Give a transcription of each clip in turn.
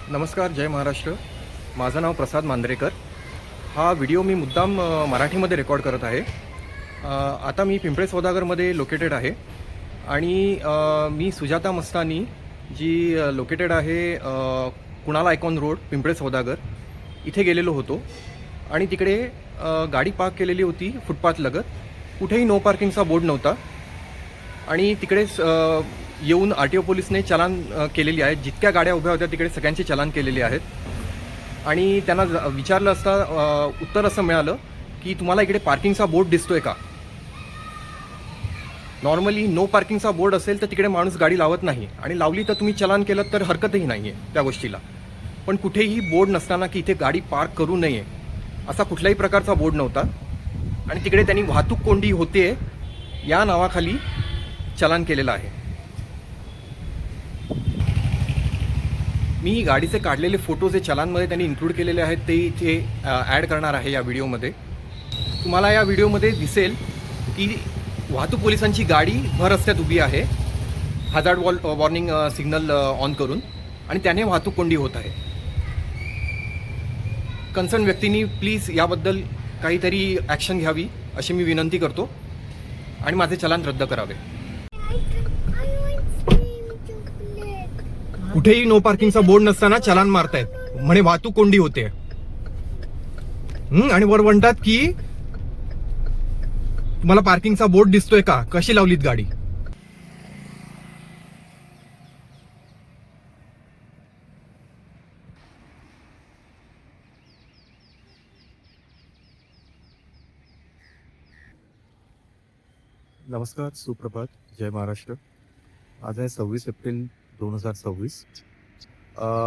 नमस्कार, जय महाराष्ट्र. माझं नाव प्रसाद मांद्रेकर. हा व्हिडिओ मी मुद्दाम मराठीमध्ये रेकॉर्ड करत आहे. आता मी पिंपळे सौदागरमध्ये लोकेटेड आहे आणि मी सुजाता मस्तानी जी लोकेटेड आहे कुणाल आयकॉन रोड पिंपळे सौदागर इथे गेलेलो होतो आणि तिकडे गाडी पार्क केलेली होती फुटपाथलगत. कुठेही नो पार्किंगचा बोर्ड नव्हता आणि तिकडेच येऊन RTO पोलिसने चलान केलेली आहे. जितक्या गाड्या उभ्या होत्या तिकडे सगळ्यांचे चलान केलेले आहेत आणि त्यांना विचारलं असता उत्तर असं मिळालं की तुम्हाला इकडे पार्किंगचा बोर्ड दिसतोय का. नॉर्मली नो पार्किंगचा बोर्ड असेल तर तिकडे माणूस गाडी लावत नाही आणि लावली तर तुम्ही चलान केलं तर हरकतही नाही आहे त्या गोष्टीला. पण कुठेही बोर्ड नसताना की इथे गाडी पार्क करू नये असा कुठल्याही प्रकारचा बोर्ड नव्हता आणि तिकडे त्यांनी वाहतूक कोंडी होते या नावाखाली चलान केलेलं आहे. मी गाडीचे काढलेले फोटो जे चलानमध्ये त्यांनी इन्क्लूड केलेले आहेत ते इथे ॲड करणार आहे या व्हिडिओमध्ये. तुम्हाला या व्हिडिओमध्ये दिसेल की वाहतूक पोलिसांची गाडी भर रस्त्यात उभी आहे हजार्ड वॉर्निंग सिग्नल ऑन करून आणि त्याने वाहतूक कोंडी होत आहे. कन्सर्न व्यक्तींनी प्लीज याबद्दल काहीतरी ॲक्शन घ्यावी अशी मी विनंती करतो आणि माझे चलान रद्द करावे. कुठेही नो पार्किंगचा बोर्ड नसताना चलान मारतायत म्हणे वाहतूक कोंडी होते आणि वर म्हणतात की तुम्हाला पार्किंगचा बोर्ड दिसतोय का, कशी लावलीत गाडी. नमस्कार, सुप्रभात, जय महाराष्ट्र. आज आहे 26 एप्रिल 2026.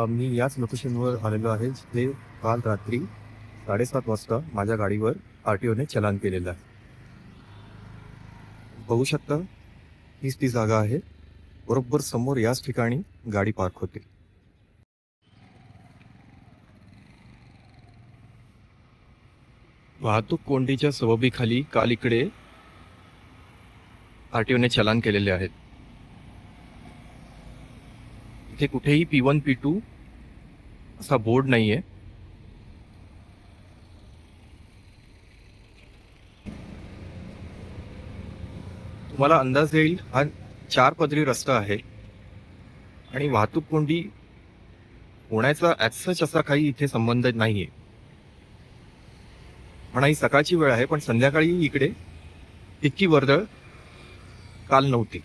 मी याच लोकेशनवर आलेलो आहे जिथे काल रात्री 7:30 वाजता माझ्या गाडीवर RTOने चलान केलेलं आहे. बघू शकता हीच ती जागा आहे. बरोबर समोर याच ठिकाणी गाडी पार्क होते. वाहतूक कोंडीच्या सबबीखाली काल इकडे RTOने चलान केलेले आहेत. इथे कुठेही P1 P2 असा बोर्ड नाहीये. तुम्हाला अंदाज येईल हा 4 पदरी रस्ता आहे आणि वाहतूक कोंडी होण्याचा ॲज सच असा काही इथे संबंध नाहीये. म्हणा ही सकाळची वेळ आहे पण संध्याकाळी इकडे इतकी वर्दळ काल नव्हती.